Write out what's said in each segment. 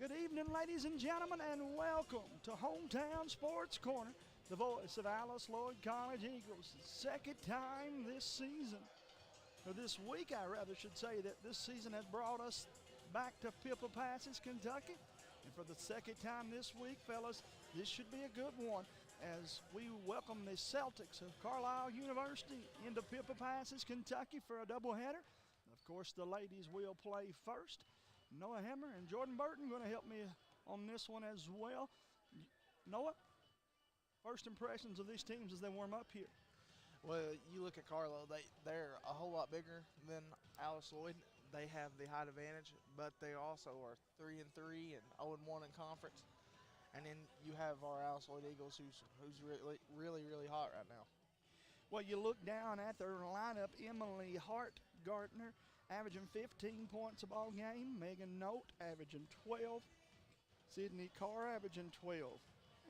Good evening, ladies and gentlemen, and welcome to Hometown Sports Corner, the voice of Alice Lloyd College Eagles. Second time this season, or this week I rather should say, that this season has brought us back to Pippa Passes, Kentucky. And for the second time this week, fellas, this should be a good one as we welcome the Celtics of Carlow University into Pippa Passes, Kentucky for a doubleheader. Of course, the ladies will play first. Noah Hammer and Jordan Burton going to help me on this one as well. Noah, first impressions of these teams as they warm up here? Well, you look at Carlow, they're a whole lot bigger than Alice Lloyd. They have the height advantage, but they also are 3-3 and 0-1 in conference. And then you have our Alice Lloyd Eagles, who's really hot right now. Well, you look down at their lineup, Emily Hart-Gartner averaging 15 points a ball game, Megan Note averaging 12, Sydney Carr averaging 12,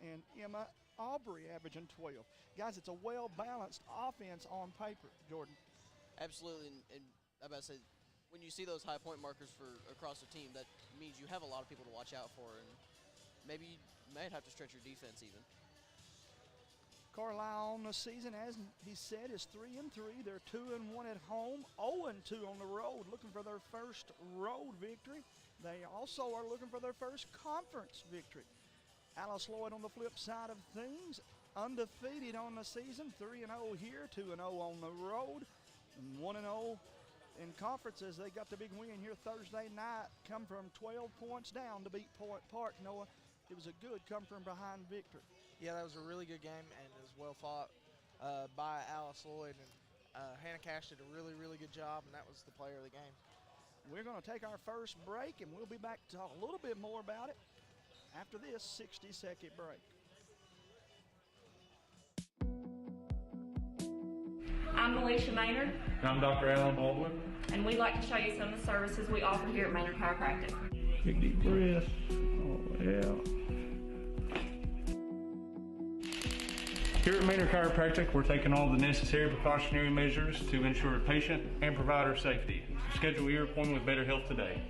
and Emma Aubrey averaging 12. Guys, it's a well-balanced offense on paper, Jordan. Absolutely, and I'm about to say, when you see those high point markers for across the team, that means you have a lot of people to watch out for, and maybe you might have to stretch your defense even. Carlisle on the season, as he said, is 3-3. They're 2-1 at home, 0-2 on the road, looking for their first road victory. They also are looking for their first conference victory. Alice Lloyd on the flip side of things, undefeated on the season, 3-0 here, 2-0 on the road, and 1-0 in conference as they got the big win here Thursday night, come from 12 points down to beat Point Park. Noah, it was a good come-from-behind victory. Yeah, that was a really good game, and it was well fought by Alice Lloyd. And Hannah Cash did a really good job, and that was the player of the game. We're going to take our first break, and we'll be back to talk a little bit more about it after this 60-second break. I'm Alicia Maynard. And I'm Dr. Alan Baldwin. And we'd like to show you some of the services we offer here at Maynard Chiropractic. Big deep breath. Oh, yeah. Here at Maynard Chiropractic, we're taking all the necessary precautionary measures to ensure patient and provider safety. Schedule your appointment with Better Health today.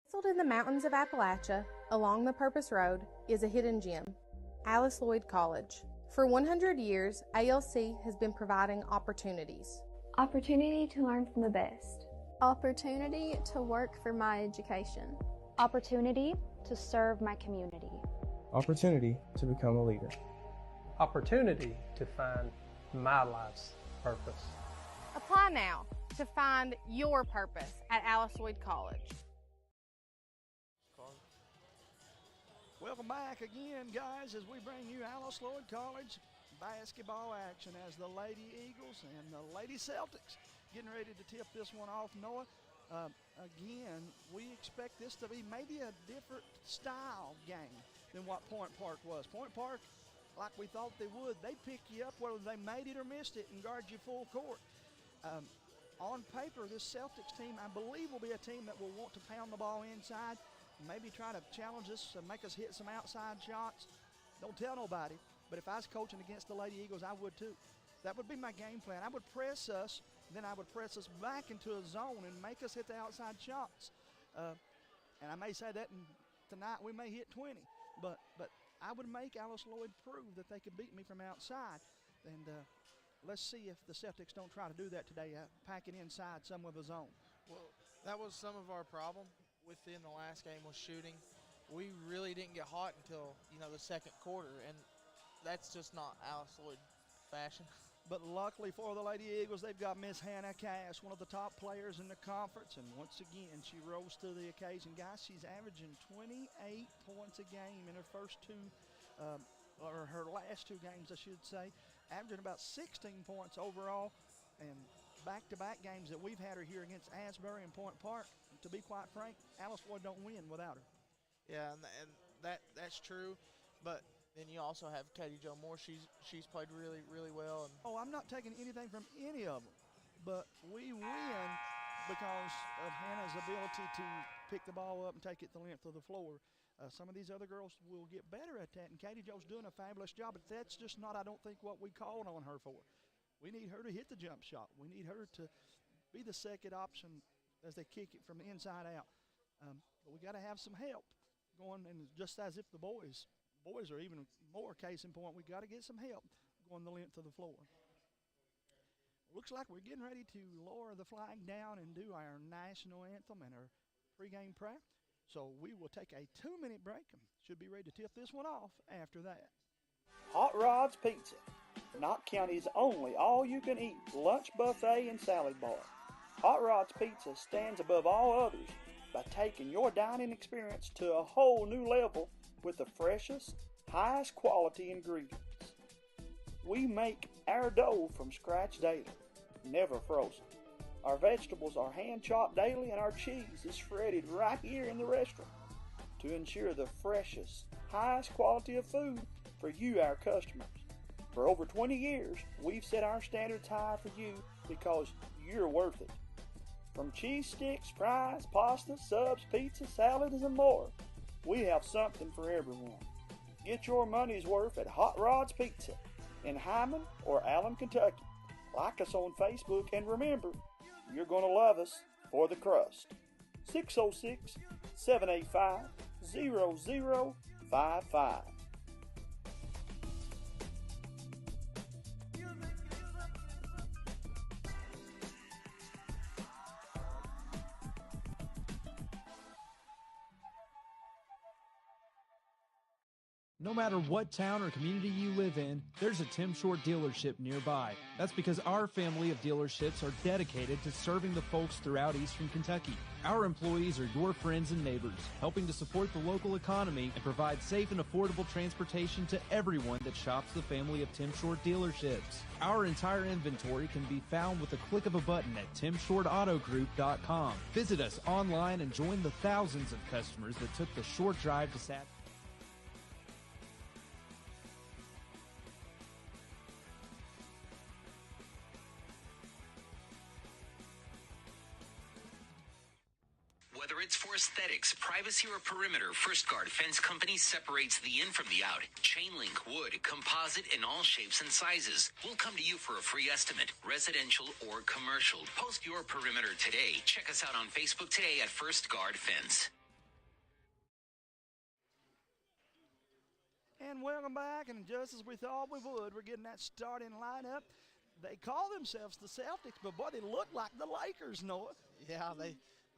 Nestled in the mountains of Appalachia, along the Purpose Road, is a hidden gem, Alice Lloyd College. For 100 years, ALC has been providing opportunities. Opportunity to learn from the best. Opportunity to work for my education. Opportunity to serve my community. Opportunity to become a leader. Opportunity to find my life's purpose. Apply now to find your purpose at Alice Lloyd College. Welcome back again, guys, as we bring you Alice Lloyd College basketball action as the Lady Eagles and the Lady Celtics getting ready to tip this one off. Noah, again, we expect this to be maybe a different style game than what Point Park was. Point Park, like we thought they would, they pick you up whether they made it or missed it and guard you full court. On paper, this Celtics team, I believe, will be a team that will want to pound the ball inside, maybe try to challenge us and make us hit some outside shots. Don't tell nobody, but if I was coaching against the Lady Eagles, I would too. That would be my game plan. I would press us, then I would press us back into a zone and make us hit the outside shots. And I may say that tonight we may hit 20, but I would make Alice Lloyd prove that they could beat me from outside. And let's see if the Celtics don't try to do that today, pack it inside some of the zone. Well, that was some of our problem within the last game was shooting. We really didn't get hot until, the second quarter, and that's just not Alice Lloyd fashion. But luckily for the Lady Eagles, they've got Miss Hannah Cash, one of the top players in the conference, and once again, she rose to the occasion. Guys, she's averaging 28 points a game in her first two, or her last two games, I should say, averaging about 16 points overall, and back-to-back games that we've had her here against Asbury and Point Park. To be quite frank, Alice Lloyd don't win without her. Yeah, and that's true, but then you also have Katie Jo Moore. She's played really well. And I'm not taking anything from any of them, but we win because of Hannah's ability to pick the ball up and take it the length of the floor. Some of these other girls will get better at that, and Katie Jo's doing a fabulous job, but that's just not, I don't think, what we called on her for. We need her to hit the jump shot. We need her to be the second option as they kick it from the inside out. But we got to have some help going, and just as if the boys are even more case in point, we got to get some help going the length of the floor. Looks like we're getting ready to lower the flag down and do our national anthem and our pregame prayer. So we will take a 2-minute break and should be ready to tip this one off after that. Hot Rods Pizza, Knott County's only all-you-can-eat lunch buffet and salad bar. Hot Rods Pizza stands above all others by taking your dining experience to a whole new level with the freshest, highest quality ingredients. We make our dough from scratch daily, never frozen. Our vegetables are hand-chopped daily, and our cheese is shredded right here in the restaurant to ensure the freshest, highest quality of food for you, our customers. For over 20 years, we've set our standards high for you because you're worth it. From cheese sticks, fries, pasta, subs, pizza, salads, and more, we have something for everyone. Get your money's worth at Hot Rods Pizza in Hyman or Allen, Kentucky. Like us on Facebook, and remember, you're going to love us for the crust. 606-785-0055. No matter what town or community you live in, there's a Tim Short dealership nearby. That's because our family of dealerships are dedicated to serving the folks throughout Eastern Kentucky. Our employees are your friends and neighbors, helping to support the local economy and provide safe and affordable transportation to everyone that shops the family of Tim Short dealerships. Our entire inventory can be found with a click of a button at timshortautogroup.com. Visit us online and join the thousands of customers that took the short drive to Saturday. Whether it's for aesthetics, privacy, or perimeter, First Guard Fence Company separates the in from the out. Chain link, wood, composite, in all shapes and sizes. We'll come to you for a free estimate, residential or commercial. Post your perimeter today. Check us out on Facebook today at First Guard Fence. And welcome back, and just as we thought we would, we're getting that starting lineup. They call themselves the Celtics, but boy, they look like the Lakers, Noah. Yeah, they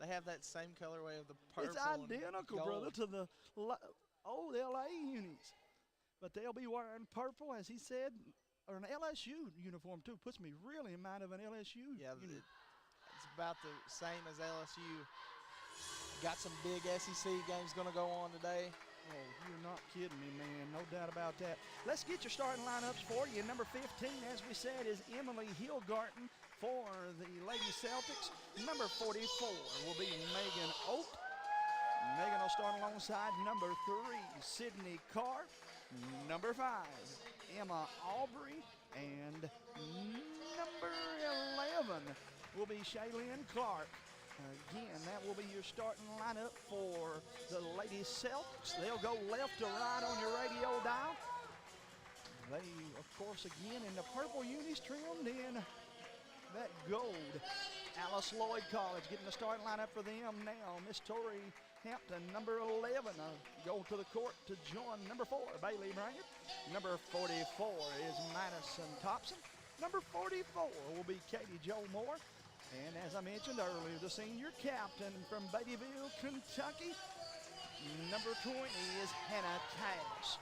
have that same colorway of the purple. It's identical, brother, to the old LA unis. But they'll be wearing purple, as he said, or an LSU uniform, too. Puts me really in mind of an LSU unit. It's about the same as LSU. Got some big SEC games going to go on today. Oh, you're not kidding me, man. No doubt about that. Let's get your starting lineups for you. Number 15, as we said, is Emily Hillgarten for the Lady Celtics. Number 44 will be Megan Oat. Megan will start alongside number 3, Sydney Carr. Number 5, Emma Aubrey. And number 11 will be Shaylin Clark. Again, that will be your starting lineup for the Lady Celtics. They'll go left to right on your radio dial. They, of course, again, in the purple unis trimmed in that gold. Alice Lloyd College getting the starting lineup for them now. Miss Tori Hampton, number 11, go to the court to join number 4, Bailey Brainerd. Number 44 is Madison Thompson. Number 44 will be Katie Jo Moore. And as I mentioned earlier, the senior captain from Beattyville, Kentucky, number 20 is Hannah Cash.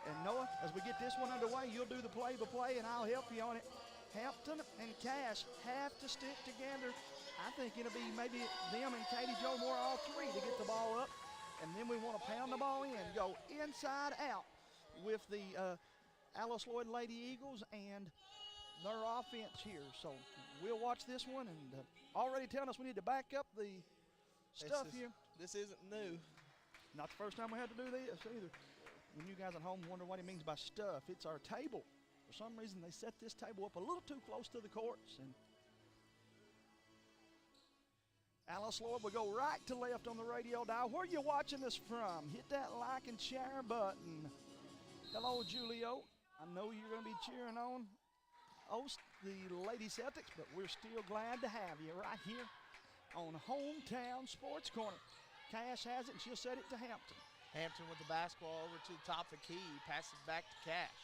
And Noah, as we get this one underway, you'll do the play-by-play, and I'll help you on it. Hampton and Cash have to stick together. I think it'll be maybe them and Katie Jo Moore, all three, to get the ball up. And then we want to pound the ball in, go inside out with the Alice Lloyd Lady Eagles and their offense here. So we'll watch this one, and already telling us we need to back up the stuff here. This isn't new. Not the first time we had to do this either. When you guys at home wonder what he means by stuff, it's our table. For some reason, they set this table up a little too close to the courts. And Alice Lloyd will go right to left on the radio dial. Where are you watching us from? Hit that like and share button. Hello, Julio. I know you're going to be cheering on the Lady Celtics, but we're still glad to have you right here on Hometown Sports Corner. Cash has it, and she'll set it to Hampton. Hampton with the basketball over to the top of the key, passes back to Cash.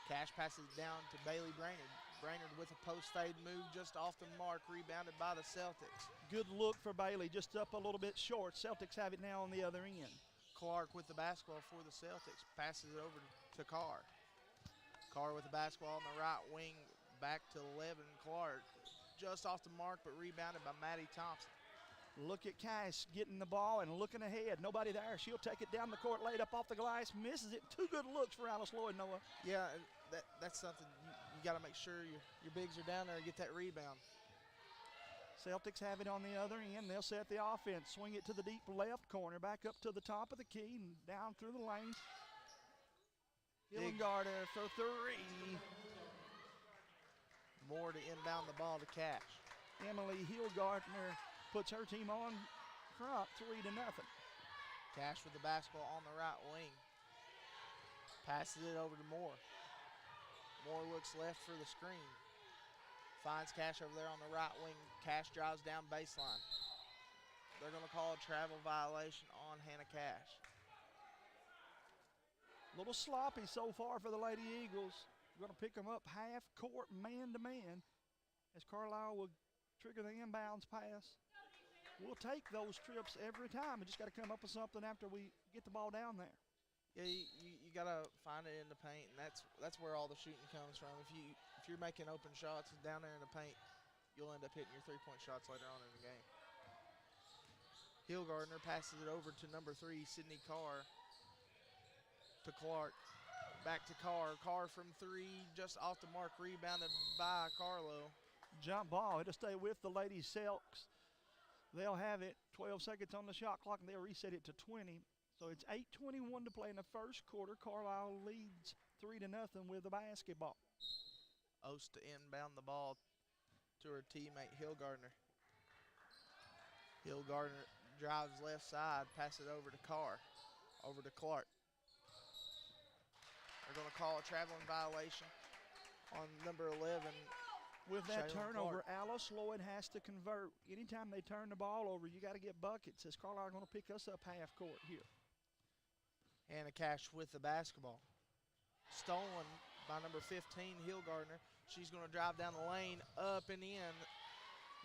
Cash passes down to Bailey Brainerd. Brainerd with a post fade move just off the mark, rebounded by the Celtics. Good look for Bailey, just up a little bit short. Celtics have it now on the other end. Clark with the basketball for the Celtics, passes it over to Carr. Carr with the basketball on the right wing, back to 11. Clark just off the mark, but rebounded by Maddie Thompson. Look at Cash getting the ball and looking ahead. Nobody there. She'll take it down the court, laid up off the glass, misses it. Two good looks for Alice Lloyd, Noah. Yeah, that's something you got to make sure your bigs are down there and get that rebound. Celtics have it on the other end. They'll set the offense, swing it to the deep left corner, back up to the top of the key and down through the lane. Hillengarder for three. More to inbound the ball to Cash. Emily Hilgardner puts her team on front, 3-0. Cash with the basketball on the right wing. Passes it over to Moore. Moore looks left for the screen. Finds Cash over there on the right wing. Cash drives down baseline. They're going to call a travel violation on Hannah Cash. A little sloppy so far for the Lady Eagles. We're going to pick them up half court, man-to-man, as Carlow will trigger the inbounds pass. We'll take those trips every time. We just got to come up with something after we get the ball down there. Yeah, you got to find it in the paint, and that's where all the shooting comes from. If you're making open shots down there in the paint, you'll end up hitting your three-point shots later on in the game. Hilgardner passes it over to number 3, Sydney Carr, to Clark. Back to Carr. Carr from 3, just off the mark, rebounded by Carlow. Jump ball. It'll stay with the Lady Selks. They'll have it. 12 seconds on the shot clock, and they'll reset it to 20. So it's 8:21 to play in the first quarter. Carlisle leads 3-0 with the basketball. Ost to inbound the ball to her teammate Hilgardner. Hilgardner drives left side, pass it over to Carr, over to Clark. They're going to call a traveling violation on number 11. With that Shaylin turnover, Clark. Alice Lloyd has to convert. Anytime they turn the ball over, you got to get buckets, as Carlisle going to pick us up half court here. Hannah Cash with the basketball. Stolen by number 15, Hilgardner. She's going to drive down the lane, up and in.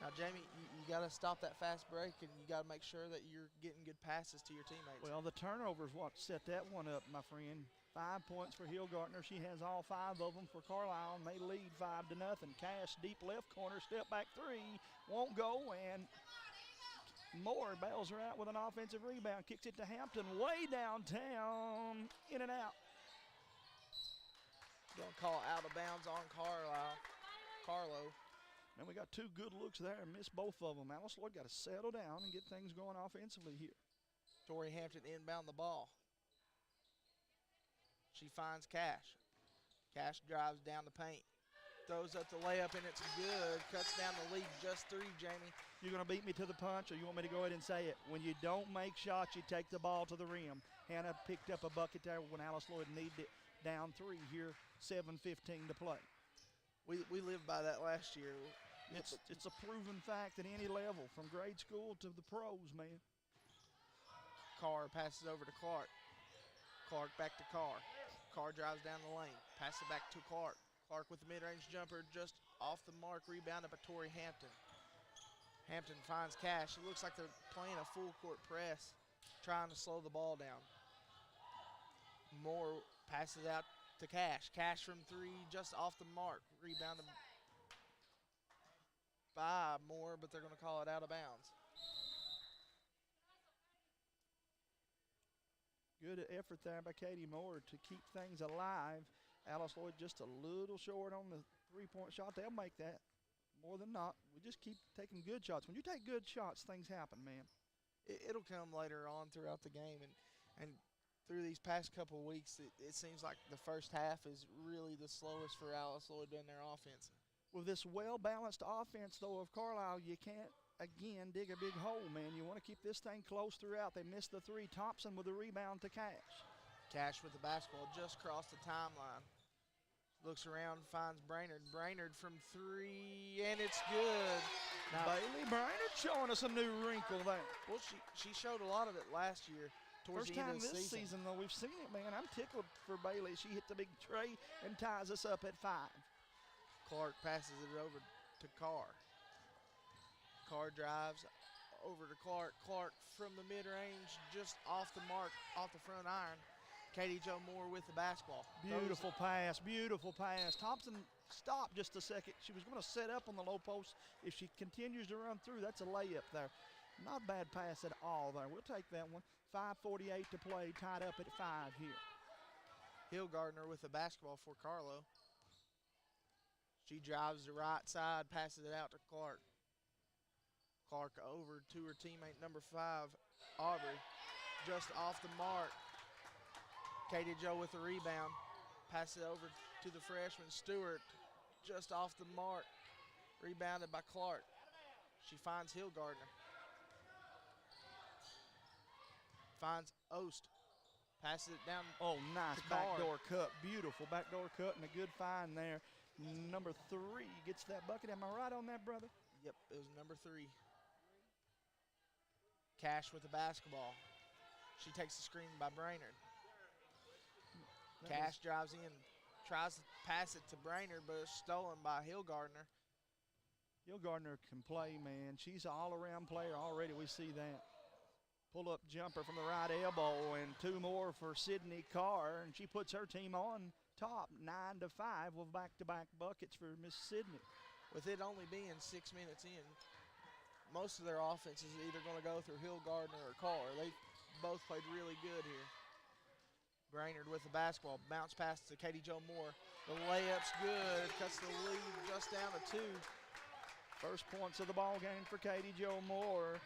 Now, Jamie, you got to stop that fast break, and you got to make sure that you're getting good passes to your teammates. Well, the turnover is what set that one up, my friend. 5 points for Hilgardner. She has all 5 of them for Carlisle, and they lead 5-0. Cash, deep left corner, step back 3, won't go, and Moore bails her out with an offensive rebound, kicks it to Hampton, way downtown, in and out. Going to call out of bounds on Carlow. And we got 2 good looks there and missed both of them. Alice Lloyd got to settle down and get things going offensively here. Torrey Hampton inbound the ball. She finds Cash. Cash drives down the paint. Throws up the layup, and it's good. Cuts down the lead, just 3, Jamie. You're going to beat me to the punch, or you want me to go ahead and say it? When you don't make shots, you take the ball to the rim. Hannah picked up a bucket there when Alice Lloyd needed it. Down 3 here, 7:15 to play. We lived by that last year. It's a proven fact at any level, from grade school to the pros, man. Carr passes over to Clark. Clark back to Carr. Carr drives down the lane. Pass it back to Clark. Clark with the mid-range jumper just off the mark, rebounded by Torrey Hampton. Hampton finds Cash. It looks like they're playing a full-court press, trying to slow the ball down. Moore passes out to Cash. Cash from 3, just off the mark, rebounded by Moore, but they're going to call it out of bounds. Good effort there by Katie Moore to keep things alive. Alice Lloyd just a little short on the three-point shot. They'll make that more than not. We just keep taking good shots. When you take good shots, things happen, man. It'll come later on throughout the game. And through these past couple of weeks, it seems like the first half is really the slowest for Alice Lloyd in their offense. With this well-balanced offense, though, of Carlisle, you can't, again, dig a big hole, man. You want to keep this thing close throughout. They missed the 3. Thompson with the rebound to Cash. Cash with the basketball just across the timeline. Looks around, finds Brainerd. Brainerd from 3, and it's good. Now, Bailey Brainerd showing us a new wrinkle there. Well, she showed a lot of it last year towards First the end time of the this season, though, we've seen it, man. I'm tickled for Bailey. She hit the big tray and ties us up at 5. Clark passes it over to Carr. Carr drives over to Clark. Clark from the mid-range, just off the mark, off the front iron. Katie Jo Moore with the basketball. Beautiful pass, beautiful pass. Thompson stopped just a second. She was going to set up on the low post. If she continues to run through, that's a layup there. Not a bad pass at all there. We'll take that one. 5:48 to play, tied up at 5 here. Hillgardner with the basketball for Carlow. She drives the right side, passes it out to Clark. Clark over to her teammate, number 5, Aubrey. Just off the mark. Katie Jo with the rebound. Pass it over to the freshman, Stewart. Just off the mark. Rebounded by Clark. She finds Hillgardner. Finds Ost. Passes it down. Oh, nice to Carr. backdoor cut. Beautiful backdoor cut and a good find there. Number 3 gets that bucket. Am I right on that, brother? Yep, it was number 3. Cash with the basketball. She takes the screen by Brainerd. Cash drives in, tries to pass it to Brainerd, but it's stolen by Hillgardner. Hillgardner can play, man. She's an all-around player already. We see that. Pull-up jumper from the right elbow, and 2 more for Sydney Carr, and she puts her team on top, 9-5, with back-to-back buckets for Miss Sydney. With it only being 6 minutes in, most of their offense is either going to go through Hillgardner or Carr. They both played really good here. Brainerd with the basketball. Bounce pass to Katie Jo Moore. The layup's good. Cuts the lead just down to 2. First points of the ball game for Katie Jo Moore.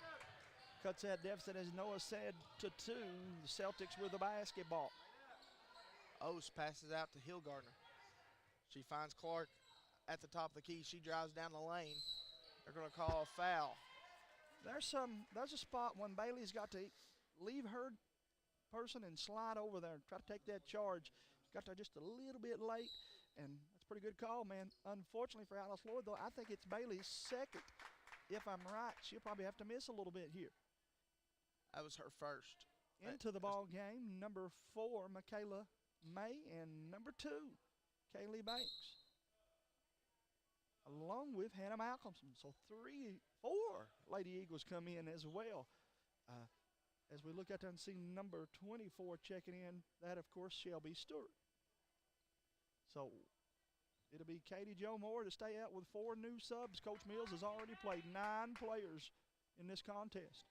Cuts that deficit, as Noah said, to 2. The Celtics with the basketball. Ost passes out to Hillgardner. She finds Clark at the top of the key. She drives down the lane. They're going to call a foul. There's a spot when Bailey's got to leave her person and slide over there and try to take that charge. Got there just a little bit late, and that's a pretty good call, man. Unfortunately for Alice Lloyd, though, I think it's Bailey's second. If I'm right, she'll probably have to miss a little bit here. That was her first. Into the ball game, number 4, Michaela May, and number 2, Kaylee Banks, along with Hannah Malcolmson. So 4 Lady Eagles come in as well. As we look out there and see number 24 checking in, that, of course, Shelby Stewart. So it'll be Katie Jo Moore to stay out with 4 new subs. Coach Mills has already played 9 players in this contest.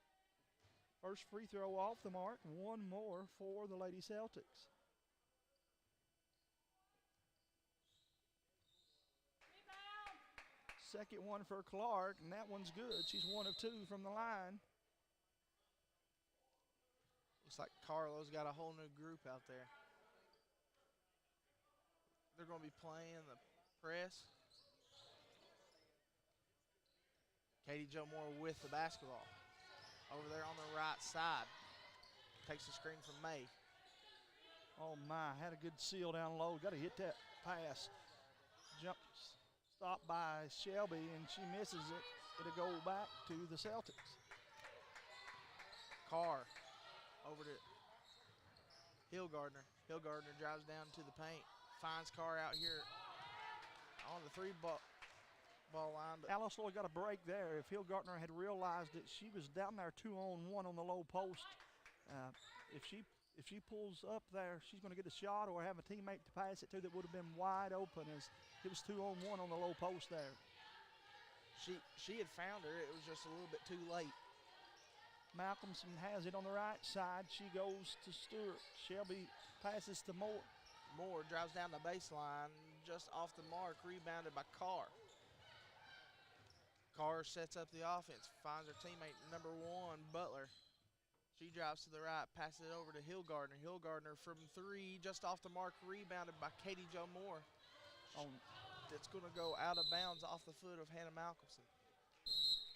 First free throw off the mark, 1 more for the Lady Celtics. Second one for Clark, and that one's good. She's 1 of 2 from the line. Looks like Carlow's got a whole new group out there. They're going to be playing the press. Katie Jo Moore with the basketball. Over there on the right side. Takes the screen from May. Oh my, had a good seal down low. Got to hit that pass. Jump stop by Shelby, and she misses it. It'll go back to the Celtics. Carr over to Hillgardner. Hillgardner drives down to the paint. Finds Carr out here on the 3-ball line. Alice Lloyd got a break there. If Hillgardner had realized that she was down there 2-on-1 on the low post, if she pulls up there, she's going to get a shot or have a teammate to pass it to that would have been wide open, as it was 2-on-1 on the low post there. She had found her. It was just a little bit too late. Malcolmson has it on the right side. She goes to Stewart. Shelby passes to Moore. Moore drives down the baseline, just off the mark, rebounded by Carr. Carr sets up the offense, finds her teammate, number 1, Butler. She drives to the right, passes it over to Hillgardner. Hillgardner from 3, just off the mark, rebounded by Katie Jo Moore. That's going to go out of bounds off the foot of Hannah Malcolmson.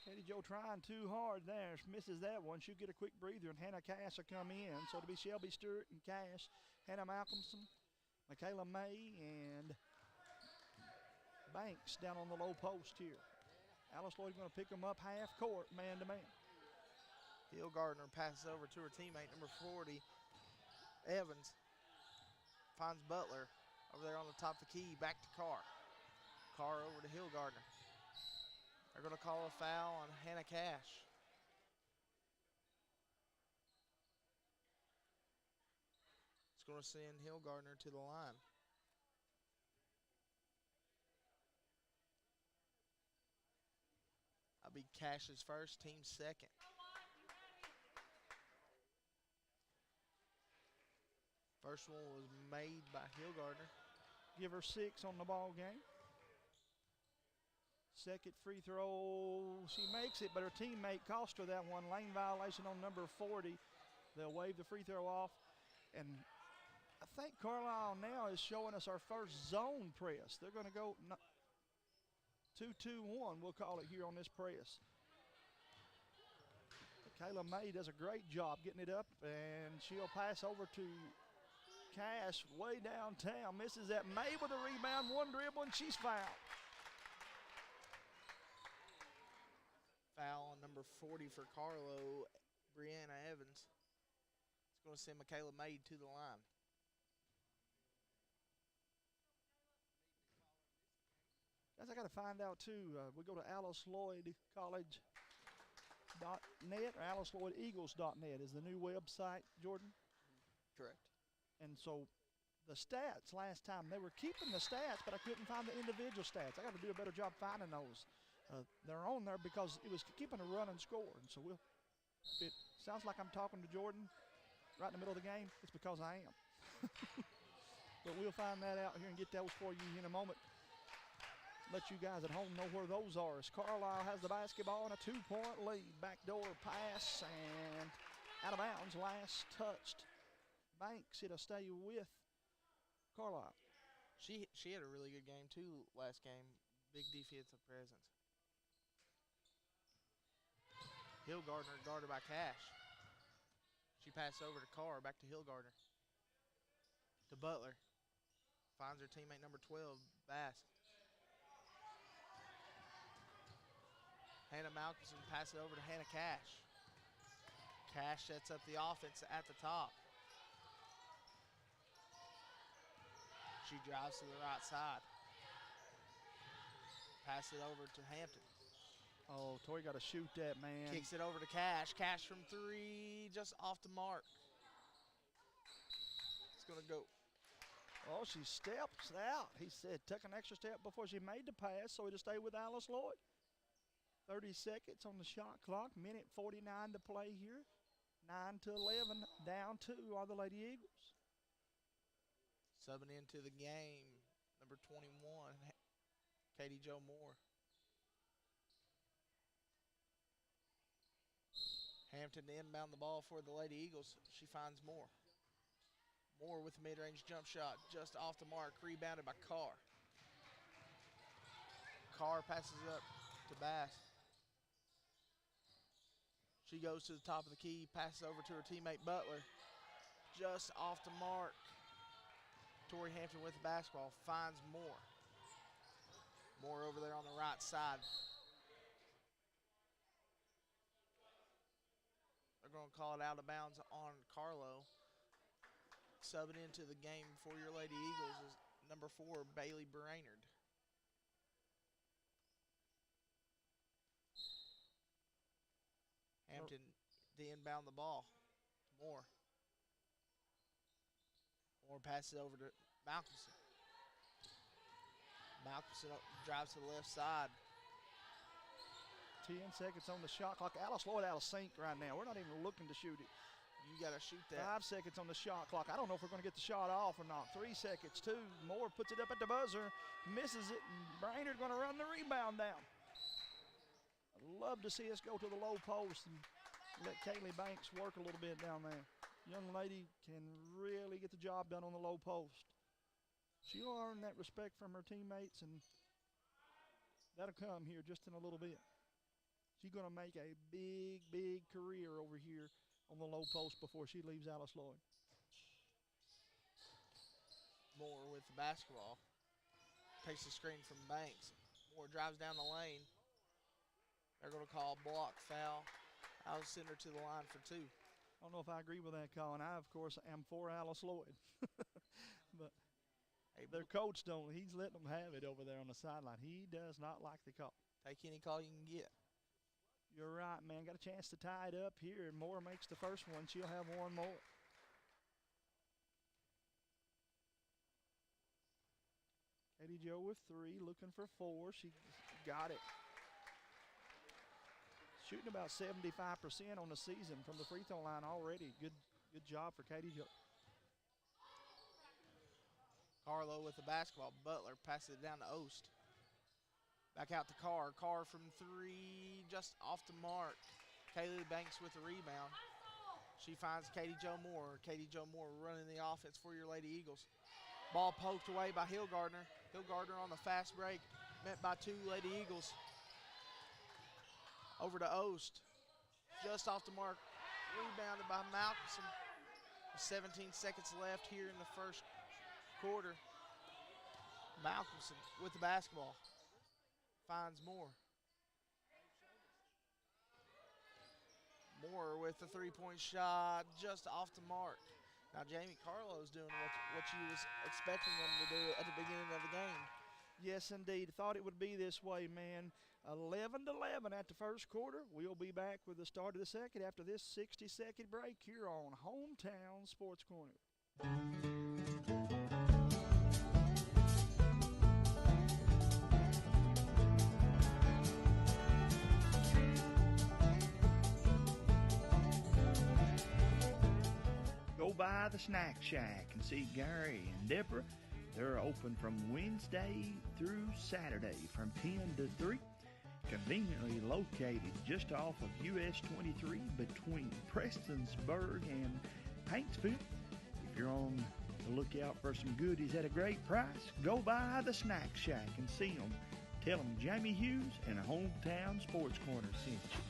Katie Jo trying too hard there. She misses that one. She'll get a quick breather, and Hannah Cash will come in. So it'll be Shelby Stewart and Cash, Hannah Malcolmson, Michaela May, and Banks down on the low post here. Alice Lloyd going to pick them up half court, man to man. Hill Gardner passes over to her teammate, number 40, Evans. Finds Butler over there on the top of the key, back to Carr. Carr over to Hill Gardner. They're going to call a foul on Hannah Cash. It's going to send Hill Gardner to the line. That'll be Cash's first, team second. First one was made by Hill Gardner. Give her 6 on the ball game. Second free throw, she makes it, but her teammate cost her that one. Lane violation on number 40. They'll wave the free throw off. And I think Carlisle now is showing us our first zone press. They're going to go 2-2-1, we'll call it here on this press. Kayla May does a great job getting it up, and she'll pass over to Cash way downtown. Misses that. May with a rebound, one dribble, and she's fouled. Foul on number 40 for Carlow, Brianna Evans. It's going to send Michaela May to the line. Guys, I got to find out too. We go to Alice Lloyd College.net or AliceLloydEagles.net is the new website, Jordan. Correct. And so the stats last time, they were keeping the stats, but I couldn't find the individual stats. I got to do a better job finding those. They're on there because it was keeping a run and score. And so if it sounds like I'm talking to Jordan right in the middle of the game, it's because I am. But we'll find that out here and get those for you in a moment. Let you guys at home know where those are. As Carlisle has the basketball and a 2-point lead. Backdoor pass and out of bounds. Last touched. Banks, it'll stay with Carlisle. She had a really good game too last game. Big defensive presence. Hill Gardner guarded by Cash. She passed over to Carr, back to Hill Gardner. To Butler. Finds her teammate number 12, Bass. Hannah Malcolmson passes it over to Hannah Cash. Cash sets up the offense at the top. She drives to the right side. Pass it over to Hampton. Oh, Tori got to shoot that, man. Kicks it over to Cash. Cash from 3, just off the mark. It's going to go. Oh, she steps out. He said took an extra step before she made the pass, so it'll stay with Alice Lloyd. 30 seconds on the shot clock. Minute 49 to play here. 9-11, down 2 are the Lady Eagles. Subbing into the game, number 21, Katie Jo Moore. Hampton to inbound the ball for the Lady Eagles. She finds Moore. Moore with a mid-range jump shot, just off the mark, rebounded by Carr. Carr passes up to Bass. She goes to the top of the key, passes over to her teammate Butler. Just off the mark. Tori Hampton with the basketball, finds Moore. Moore over there on the right side. They're going to call it out of bounds on Carlow. Subbing into the game for your Lady Eagles is number 4, Bailey Brainerd. Hampton to inbound the ball. Moore. Moore passes over to Malcolmson. Malcolmson drives to the left side. 10 seconds on the shot clock. Alice Lloyd out of sync right now. We're not even looking to shoot it. You got to shoot that. 5 seconds on the shot clock. I don't know if we're going to get the shot off or not. 3 seconds, 2. Moore puts it up at the buzzer, misses it, and Brainerd going to run the rebound down. I'd love to see us go to the low post and let Kaylee Banks work a little bit down there. Young lady can really get the job done on the low post. She'll earn that respect from her teammates, and that'll come here just in a little bit. She's going to make a big, big career over here on the low post before she leaves Alice Lloyd. Moore with the basketball. takes the screen from Banks. Moore drives down the lane. They're going to call block foul. I'll send her to the line for 2. I don't know if I agree with that call, and I, of course, am for Alice Lloyd. But their coach don't. He's letting them have it over there on the sideline. He does not like the call. Take any call you can get. You're right, man. Got a chance to tie it up here, and Moore makes the first one. She'll have one more. Katie Jo with 3, looking for 4. She got it. Shooting about 75% on the season from the free throw line already. Good job for Katie Jo. Carlow with the basketball. Butler passes it down to Oast. Back out to Carr. Carr from 3, just off the mark. Kaylee Banks with the rebound. She finds Katie Jo Moore. Katie Jo Moore running the offense for your Lady Eagles. Ball poked away by Hillgardner. Hillgardner on the fast break, met by 2 Lady Eagles. Over to Oast. Just off the mark. Rebounded by Malcolmson. 17 seconds left here in the first quarter. Malcolmson with the basketball. Finds Moore. Moore with the 3-point shot just off the mark. Now Jamie Carlow's doing what you was expecting them to do at the beginning of the game. Yes, indeed. Thought it would be this way, man. 11-11 at the first quarter. We'll be back with the start of the second after this 60-second break here on Hometown Sports Corner. Go by the Snack Shack and see Gary and Deborah. They're open from Wednesday through Saturday from 10 to 3. Conveniently located just off of US 23 between Prestonsburg and Paintsville. If you're on the lookout for some goodies at a great price, go by the Snack Shack and see them. Tell them Jamie Hughes and Hometown Sports Corner sent you.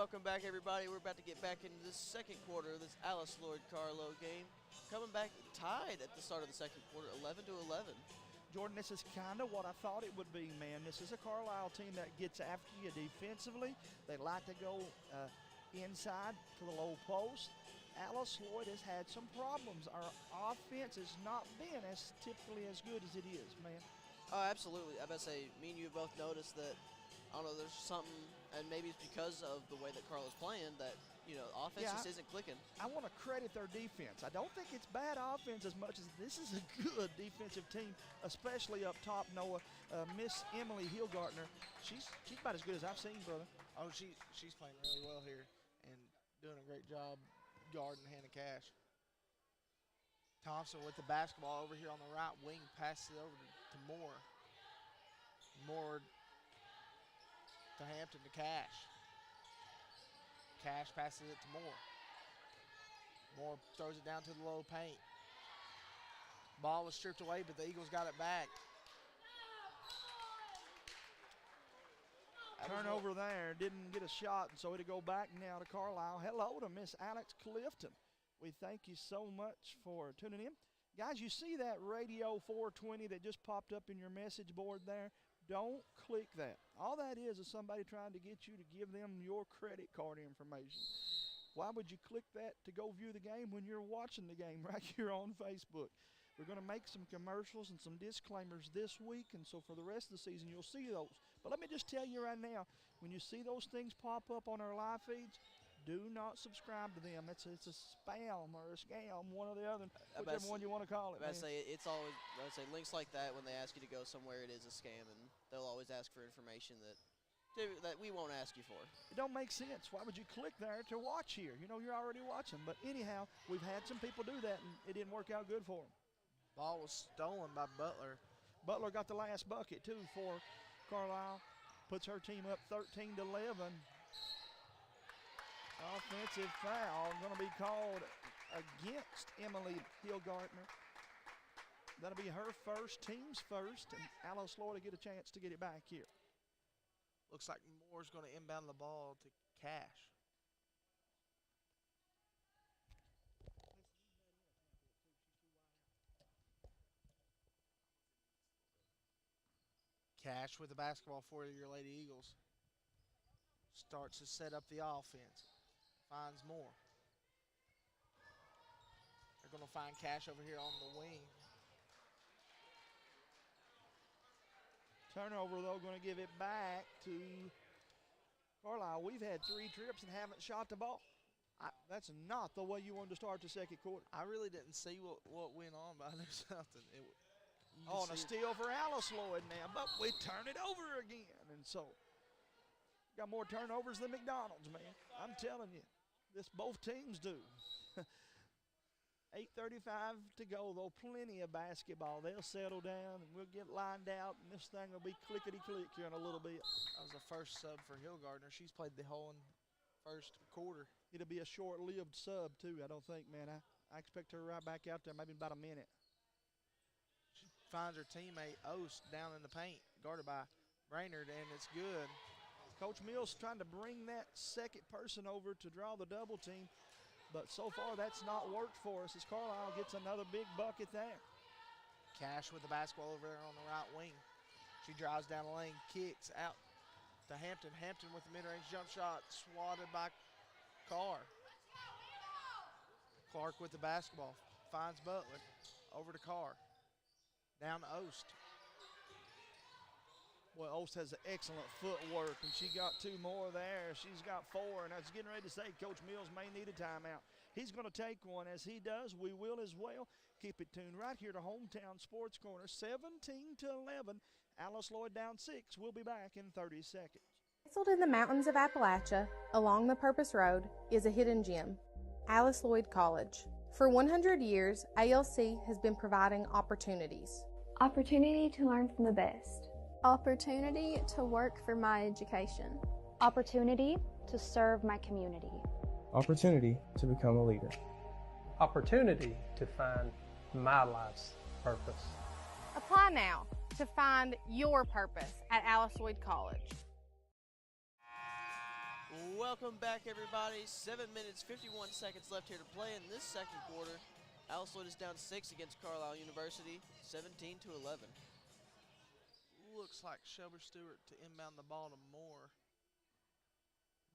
Welcome back, everybody. We're about to get back into this second quarter of this Alice Lloyd Carlow game. Coming back tied at the start of the second quarter, 11-11. Jordan, this is kind of what I thought it would be, man. This is a Carlisle team that gets after you defensively. They like to go inside to the low post. Alice Lloyd has had some problems. Our offense has not been as typically as good as it is, man. Oh, absolutely. I bet say, me and you both noticed that, I don't know, there's something, and maybe it's because of the way that Carlow's playing that, you know, offense just isn't clicking. I want to credit their defense. I don't think it's bad offense as much as this is a good defensive team, especially up top, Noah. Miss Emily Hillgardner, she's about as good as I've seen, brother. Oh, she's playing really well here and doing a great job guarding Hannah Cash. Thompson with the basketball over here on the right wing, passes it over to Moore. Moore to Hampton to Cash. Cash passes it to Moore. Moore throws it down to the low paint. Ball was stripped away, but the Eagles got it back. Turnover there, didn't get a shot, and so it'll go back now to Carlisle. Hello to Miss Alex Clifton. We thank you so much for tuning in. Guys, you see that radio 420 that just popped up in your message board there? Don't click that. All that is somebody trying to get you to give them your credit card information. Why would you click that to go view the game when you're watching the game right here on Facebook? We're going to make some commercials and some disclaimers this week, and so for the rest of the season, you'll see those. But let me just tell you right now, when you see those things pop up on our live feeds, do not subscribe to them. It's a spam or a scam, one or the other, whichever one you want to call it. I say it's always. I say links like that when they ask you to go somewhere, it is a scam, and they'll always ask for information that we won't ask you for. It don't make sense. Why would you click there to watch here? You know you're already watching. But anyhow, we've had some people do that, and it didn't work out good for them. Ball was stolen by Butler. Butler got the last bucket too for Carlisle. Puts her team up 13-11. Offensive foul going to be called against Emily Hillgardner. That'll be her first, team's first, and Alice Lloyd will get a chance to get it back here. Looks like Moore's going to inbound the ball to Cash. Cash with the basketball for your Lady Eagles. Starts to set up the offense. Finds Moore. They're going to find Cash over here on the wing. Turnover, though, going to give it back to Carlow. We've had 3 trips and haven't shot the ball. That's not the way you wanted to start the second quarter. I really didn't see what went on, but I knew something. On a steal for Alice Lloyd now, but we turn it over again. And so, got more turnovers than McDonald's, man. I'm telling you, this both teams do. 8:35 to go, though. Plenty of basketball. They'll settle down, and we'll get lined out, and this thing will be clickety-click here in a little bit. That was the first sub for Hillgardner. She's played the whole first quarter. It'll be a short-lived sub, too, I don't think, man. I expect her right back out there, maybe in about a minute. She finds her teammate, Ost, down in the paint, guarded by Brainerd, and it's good. Coach Mills trying to bring that second person over to draw the double team. But so far, that's not worked for us as Carlisle gets another big bucket there. Cash with the basketball over there on the right wing. She drives down the lane, kicks out to Hampton. Hampton with the mid-range jump shot, swatted by Carr. Clark with the basketball, finds Butler. Over to Carr. Down to Ost. Well, Ost has excellent footwork, and she got 2 more there. She's got 4, and I was getting ready to say Coach Mills may need a timeout. He's going to take one. As he does, we will as well. Keep it tuned right here to Hometown Sports Corner, 17-11. Alice Lloyd down 6. We'll be back in 30 seconds. Nestled in the mountains of Appalachia, along the Purpose Road, is a hidden gem, Alice Lloyd College. For 100 years, ALC has been providing opportunities. Opportunity to learn from the best. Opportunity to work for my education. Opportunity to serve my community. Opportunity to become a leader. Opportunity to find my life's purpose. Apply now to find your purpose at Alice Lloyd College. Welcome back, everybody. 7 minutes, 51 seconds left here to play in this second quarter. Alice Lloyd is down 6 against Carlow University, 17-11. Looks like Shelby Stewart to inbound the ball to Moore.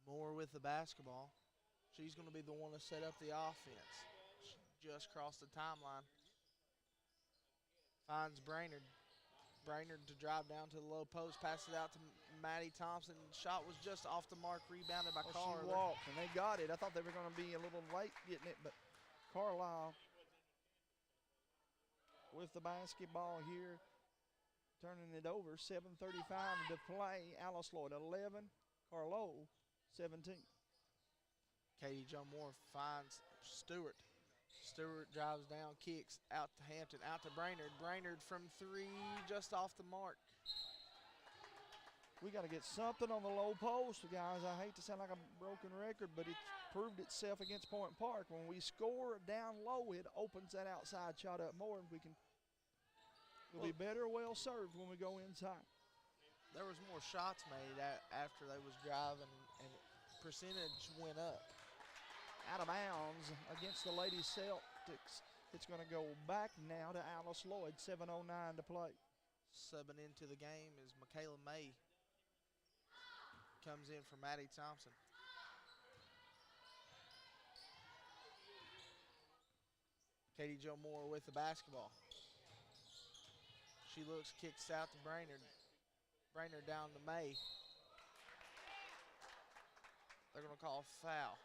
Moore with the basketball. She's going to be the one to set up the offense. She just crossed the timeline. Finds Brainerd. Brainerd to drive down to the low post, pass it out to Maddie Thompson. Shot was just off the mark, rebounded by Carlow. She walked, and they got it. I thought they were going to be a little late getting it, but Carlow with the basketball here. Turning it over, 7:35 to play. Alice Lloyd 11, Carlow 17. Katie Jo Moore finds Stewart. Stewart drives down, kicks out to Hampton, out to Brainerd. Brainerd from 3, just off the mark. We got to get something on the low post, guys. I hate to sound like a broken record, but it's proved itself against Point Park. When we score down low, it opens that outside shot up more, and we'll be better well served when we go inside. There was more shots made after they was driving, and percentage went up. Out of bounds against the Lady Celtics. It's going to go back now to Alice Lloyd, 7:09 to play. Subbing into the game is Michaela May. Comes in for Maddie Thompson. Katie Jo Moore with the basketball. She looks, kicks out to Brainerd. Brainerd down to May. They're going to call foul.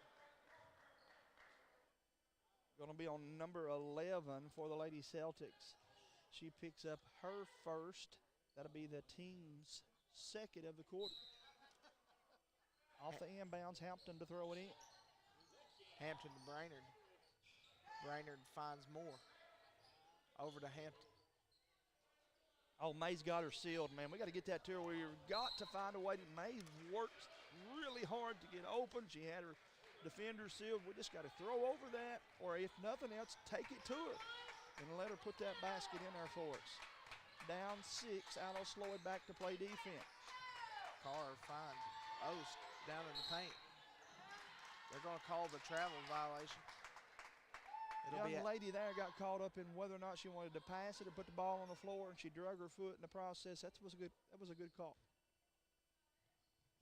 Going to be on number 11 for the Lady Celtics. She picks up her first. That'll be the team's second of the quarter. Off the inbounds, Hampton to throw it in. Hampton to Brainerd. Brainerd finds Moore. Over to Hampton. Oh, May's got her sealed, man. We got to get that to her. We've got to find a way. May worked really hard to get open. She had her defender sealed. We just got to throw over that, or if nothing else, take it to her and let her put that basket in there for us. Down 6, Alice Lloyd back to play defense. Carr finds Oast down in the paint. They're going to call the travel violation. Young lady there got caught up in whether or not she wanted to pass it or put the ball on the floor, and she drug her foot in the process. That was a good call.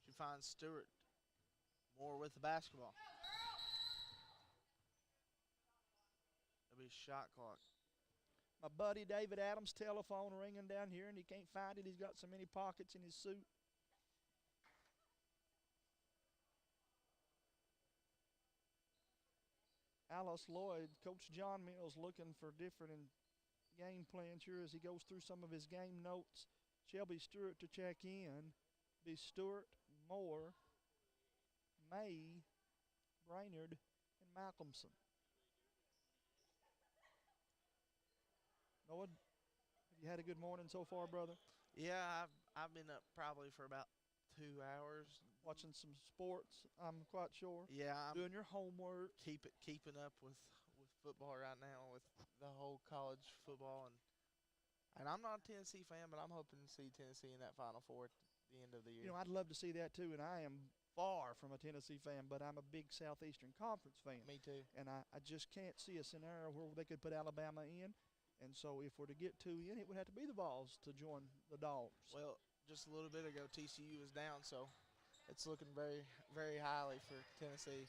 She finds Stewart Moore with the basketball. It'll be shot clock. My buddy David Adams' telephone ringing down here, and he can't find it. He's got so many pockets in his suit. Alice Lloyd, Coach John Mills looking for different game plans here as he goes through some of his game notes. Shelby Stewart to check in. Be Stewart, Moore, May, Brainerd, and Malcolmson. Lloyd, have you had a good morning so far, brother? Yeah, I've been up probably for about 2 hours. Watching some sports, I'm quite sure. Yeah, I'm doing your homework. Keeping up with football right now, with the whole college football, and I'm not a Tennessee fan, but I'm hoping to see Tennessee in that Final Four at the end of the year. You know, I'd love to see that too, and I am far from a Tennessee fan, but I'm a big Southeastern Conference fan. Me too. And I just can't see a scenario where they could put Alabama in. And so if we're to get two in, it would have to be the Vols to join the Dogs. Well, just a little bit ago, TCU was down, so it's looking very, very highly for Tennessee.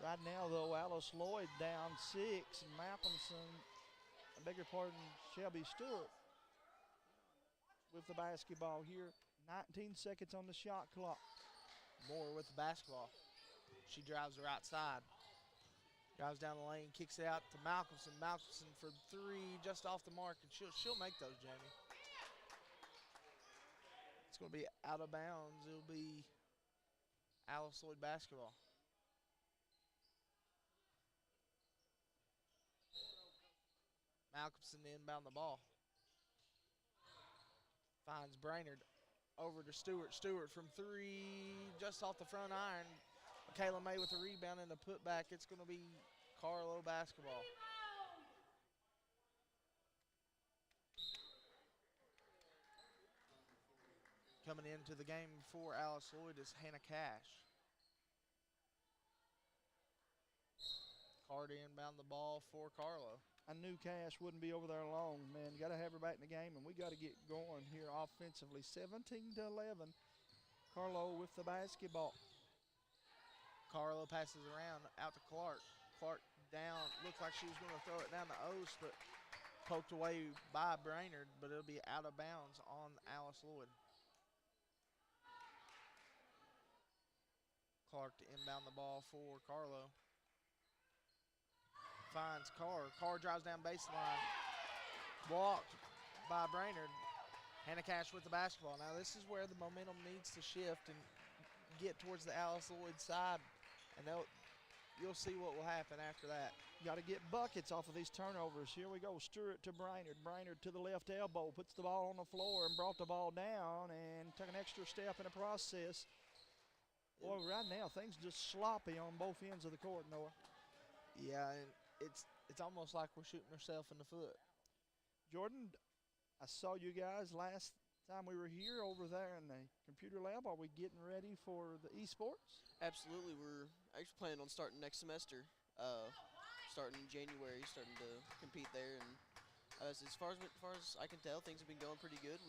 Right now, though, Alice Lloyd down 6. Malcolmson, I beg your pardon, Shelby Stewart with the basketball here. 19 seconds on the shot clock. Moore with the basketball. She drives the right side. Drives down the lane, kicks it out to Malcolmson. Malcolmson for 3, just off the mark, and she'll make those, Jamie. It's going to be out of bounds. It'll be Alice Lloyd basketball. Malcolmson inbound the ball. Finds Brainerd over to Stewart. Stewart from 3, just off the front iron. Michaela May with the rebound and the putback. It's going to be Carlow basketball. Coming into the game for Alice Lloyd is Hannah Cash. Carter inbound the ball for Carlow. I knew Cash wouldn't be over there long, man. Got to have her back in the game, and we got to get going here offensively. 17-11. Carlow with the basketball. Carlow passes around out to Clark. Clark down. Looked like she was going to throw it down to Oast, but poked away by Brainerd, but it'll be out of bounds on Alice Lloyd. Clark to inbound the ball for Carlow. Finds Carr. Carr drives down baseline. Blocked by Brainerd. Hannah Cash with the basketball. Now this is where the momentum needs to shift and get towards the Alice Lloyd side, and you'll see what will happen after that. Got to get buckets off of these turnovers. Here we go. Stewart to Brainerd. Brainerd to the left elbow. Puts the ball on the floor and brought the ball down and took an extra step in the process. Boy, right now things just sloppy on both ends of the court, Noah. Yeah, and it's almost like we're shooting ourselves in the foot. Jordan, I saw you guys last time we were here over there in the computer lab. Are we getting ready for the esports? Absolutely. We're actually planning on starting next semester. Starting in January, starting to compete there. And as far as I can tell, things have been going pretty good.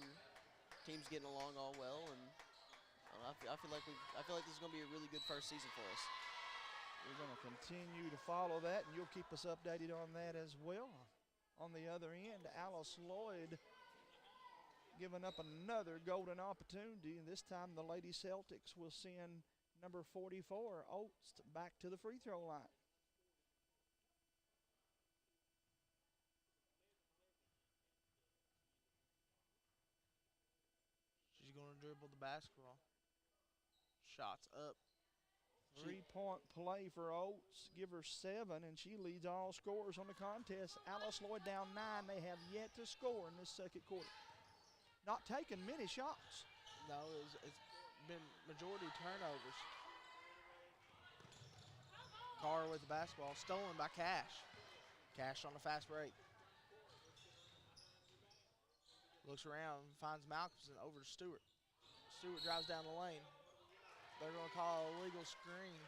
Team's getting along all well, and I feel like this is going to be a really good first season for us. We're going to continue to follow that, and you'll keep us updated on that as well. On the other end, Alice Lloyd giving up another golden opportunity, and this time the Lady Celtics will send number 44, Oates, back to the free throw line. She's going to dribble the basketball. Shots up. 3-point play for Oates. Give her 7, and she leads all scorers on the contest. Alice Lloyd down 9. They have yet to score in this second quarter. Not taking many shots. No, it's been majority turnovers. Carr with the basketball, stolen by Cash. Cash on the fast break. Looks around, finds Malcolmson over to Stewart. Stewart drives down the lane. They're going to call a legal screen.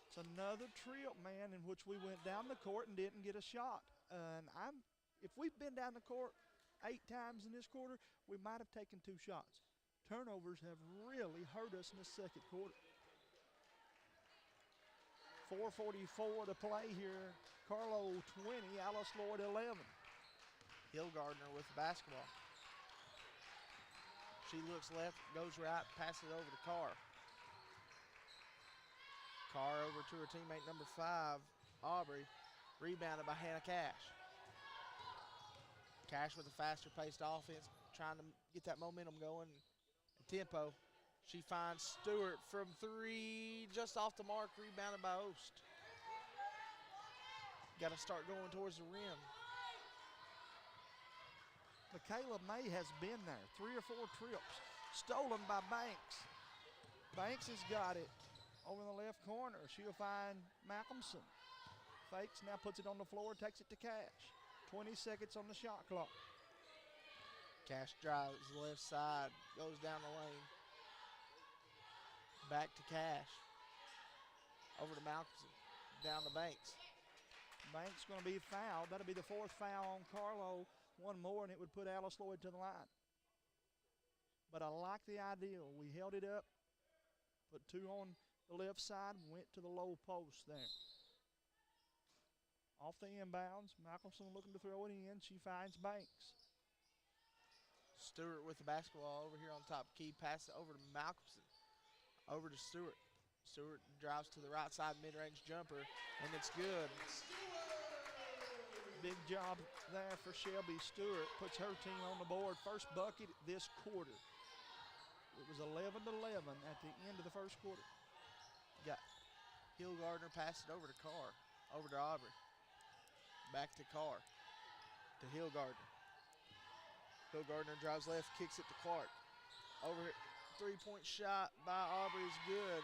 It's another trip, man, in which we went down the court and didn't get a shot. And if we've been down the court 8 times in this quarter, we might have taken 2 shots. Turnovers have really hurt us in the second quarter. 4:44 to play here. Carlow 20, Alice Lloyd 11. Hillgardner with the basketball. She looks left, goes right, passes it over to Carr. Carr over to her teammate number 5, Aubrey. Rebounded by Hannah Cash. Cash with a faster paced offense, trying to get that momentum going. Tempo. She finds Stewart from 3, just off the mark, rebounded by Ost. Got to start going towards the rim. Michaela May has been there, 3 or 4 trips. Stolen by Banks. Banks has got it over in the left corner. She'll find Malcolmson. Fakes, now puts it on the floor, takes it to Cash. 20 seconds on the shot clock. Cash drives left side, goes down the lane. Back to Cash. Over to Malcolmson, down to Banks. Banks going to be fouled. That'll be the 4th foul on Carlow. 1 more and it would put Alice Lloyd to the line. But I like the idea. We held it up, put 2 on the left side, went to the low post there. Off the inbounds, Malcolmson looking to throw it in. She finds Banks. Stewart with the basketball over here on top. Key pass it over to Malcolmson. Over to Stewart. Stewart drives to the right side, mid-range jumper, and it's good. Big job there for Shelby Stewart. Puts her team on the board. First bucket this quarter. It was 11-11 at the end of the first quarter. Got Hillgardner passed it over to Carr. Over to Aubrey. Back to Carr. To Hillgardner. Hillgardner drives left, kicks it to Clark. Over 3-point shot by Aubrey is good.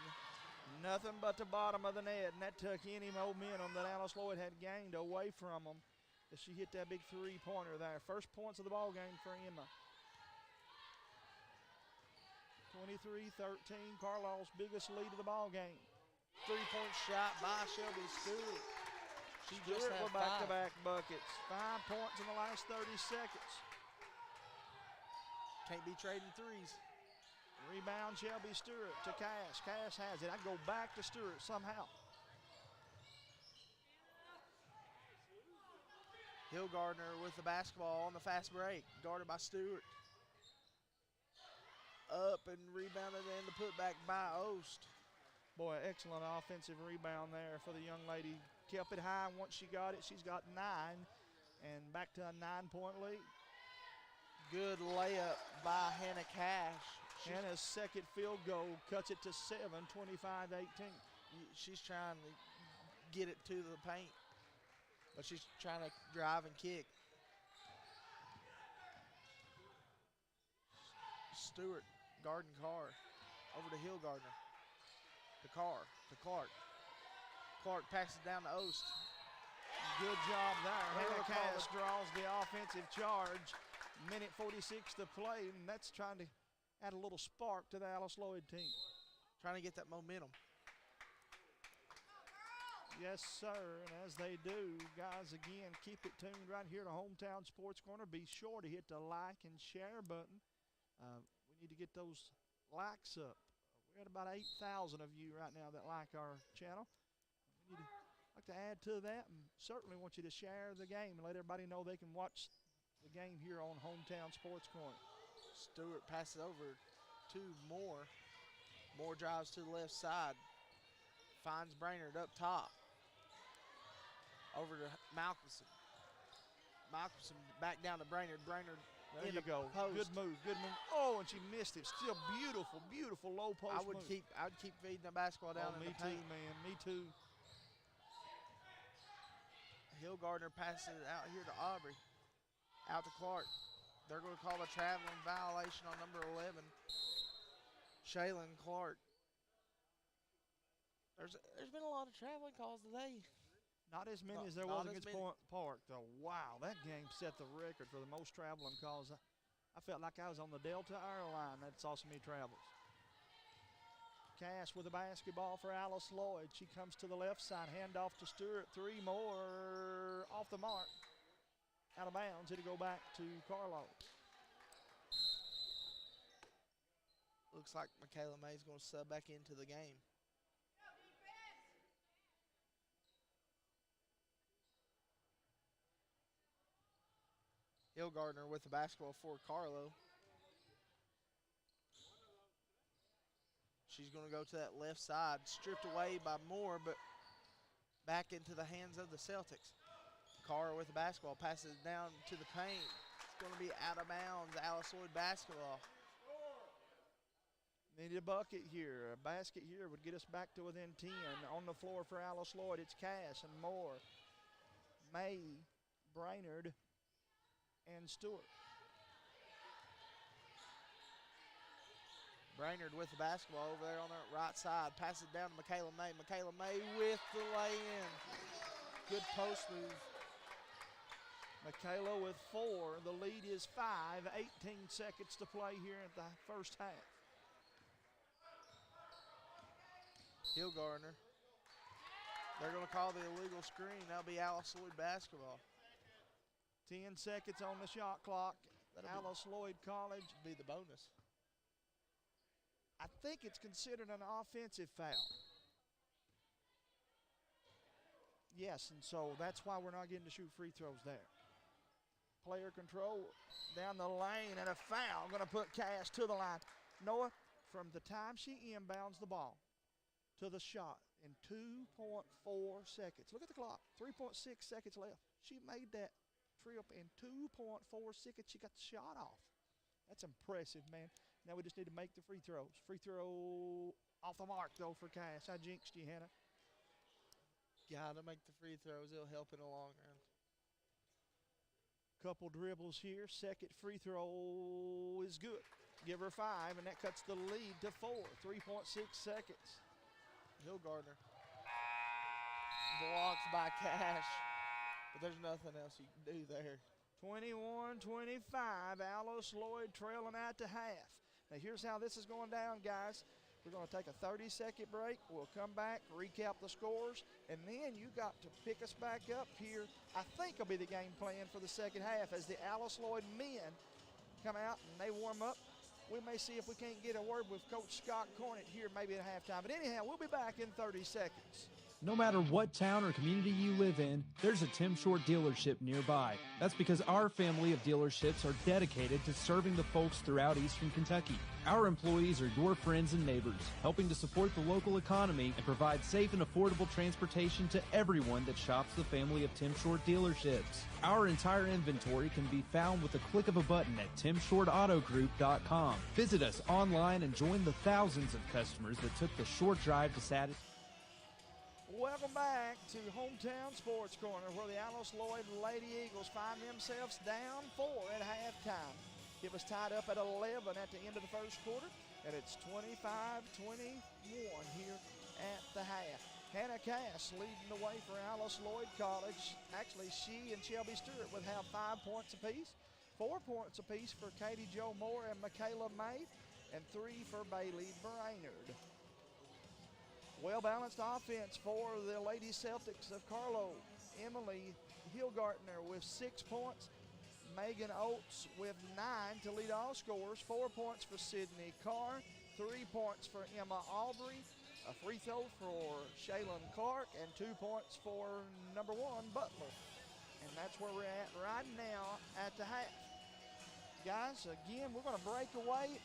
Nothing but the bottom of the net, and that took any momentum that Alice Lloyd had gained away from them as she hit that big 3-pointer there. First points of the ball game for Emma. 23-13, Carlow's biggest lead of the ball game. 3-point shot by Shelby Stewart. She just Stewart had with back-to-back buckets. 5 points in the last 30 seconds. Can't be trading threes. Rebound Shelby Stewart to Cash. Cash has it. I go back to Stewart somehow. Hillgardner with the basketball on the fast break, guarded by Stewart. Up and rebounded and the putback by Ost. Boy, excellent offensive rebound there for the young lady. Kept it high. Once she got it, she's got 9 and back to a 9-point lead. Good layup by Hannah Cash. Hannah's second field goal cuts it to 7, 25-18. She's trying to get it to the paint, but she's trying to drive and kick. Stewart, guarding Carr. Over to Hillgardner. To Carr, to Clark. Clark passes down to Ost. Good job there. Hannah Cash draws the offensive charge. Minute 46 to play, and that's trying to add a little spark to the Alice Lloyd team. Trying to get that momentum. Yes, sir, and as they do, guys, again, keep it tuned right here to Hometown Sports Corner. Be sure to hit the like and share button. We need to get those likes up. We're at about 8,000 of you right now that like our channel. We need to like to add to that, and certainly want you to share the game and let everybody know they can watch the game here on Hometown Sports Corner. Stewart passes over to Moore. Moore drives to the left side. Finds Brainerd up top. Over to Malcolmson. Malcolmson back down to Brainerd. Brainerd there in you the go. post. Good move, good move. Oh, and she missed it. Still beautiful, beautiful low post move. I'd keep feeding the basketball down in the paint. Me too, man. Me too. Hillgardner passes it out here to Aubrey. Out to Clark. They're going to call a traveling violation on number 11, Shaylin Clark. There's been a lot of traveling calls today. Not as many as there was against Point Park, though. Wow, that game set the record for the most traveling calls I felt like I was on the Delta airline. That's awesome. He travels. Cash with the basketball for Alice Lloyd. She comes to the left side. Handoff to Stewart. Three more off the mark. Out of bounds. It'll go back to Carlow. Looks like Michaela May's going to sub back into the game. Hillgardner with the basketball for Carlow. She's going to go to that left side, stripped away by Moore, but back into the hands of the Celtics. Carr with the basketball, passes it down to the paint. It's going to be out of bounds, Alice Lloyd basketball. Need a bucket here. A basket here would get us back to within 10. On the floor for Alice Lloyd, it's Cash and Moore, May, Brainerd, and Stewart. Brainerd with the basketball over there on the right side. Passes it down to Michaela May. Michaela May with the lay-in. Good post move. Michaela with 4. The lead is 5. 18 seconds to play here at the first half. Hillgardner. They're going to call the illegal screen. That'll be Alice Lloyd basketball. 10 seconds on the shot clock. Alice Lloyd College. Be the bonus. I think it's considered an offensive foul. Yes, and so that's why we're not getting to shoot free throws there. Player control down the lane and a foul. Going to put Cash to the line. Noah, from the time she inbounds the ball to the shot in 2.4 seconds. Look at the clock, 3.6 seconds left. She made that trip in 2.4 seconds. She got the shot off. That's impressive, man. Now we just need to make the free throws. Free throw off the mark, though, for Cash. I jinxed you, Hannah. Got to make the free throws. It'll help in the long run. Couple dribbles here. Second free throw is good. Give her 5, and that cuts the lead to 4. 3.6 seconds. Hillgardner. Blocked by Cash. But there's nothing else you can do there. 21-25. Alice Lloyd trailing out to half. Now here's how this is going down, guys. We're going to take a 30-second break. We'll come back, recap the scores, and then you got to pick us back up here. I think will be the game plan for the second half as the Alice Lloyd men come out and they warm up. We may see if we can't get a word with Coach Scott Cornett here maybe at halftime. But anyhow, we'll be back in 30 seconds. No matter what town or community you live in, there's a Tim Short dealership nearby. That's because our family of dealerships are dedicated to serving the folks throughout Eastern Kentucky. Our employees are your friends and neighbors, helping to support the local economy and provide safe and affordable transportation to everyone that shops the family of Tim Short dealerships. Our entire inventory can be found with the click of a button at timshortautogroup.com. Visit us online and join the thousands of customers that took the short drive to satisfy. Welcome back to Hometown Sports Corner, where the Alice Lloyd Lady Eagles find themselves down 4 at halftime. It was tied up at 11 at the end of the first quarter, and it's 25-21 here at the half. Hannah Cass leading the way for Alice Lloyd College. Actually, she and Shelby Stewart would have 5 points apiece. 4 points apiece for Katie Jo Moore and Michaela May, and 3 for Bailey Brainerd. Well-balanced offense for the Lady Celtics of Carlow. Emily Hillgardner with 6 points. Megan Oates with 9 to lead all scorers. 4 points for Sydney Carr. 3 points for Emma Aubrey. A free throw for Shaylin Clark. And 2 points for number 1, Butler. And that's where we're at right now at the half. Guys, again, we're going to break away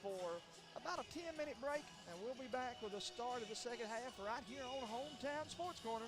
for about a 10-minute break, and we'll be back with the start of the second half right here on Hometown Sports Corner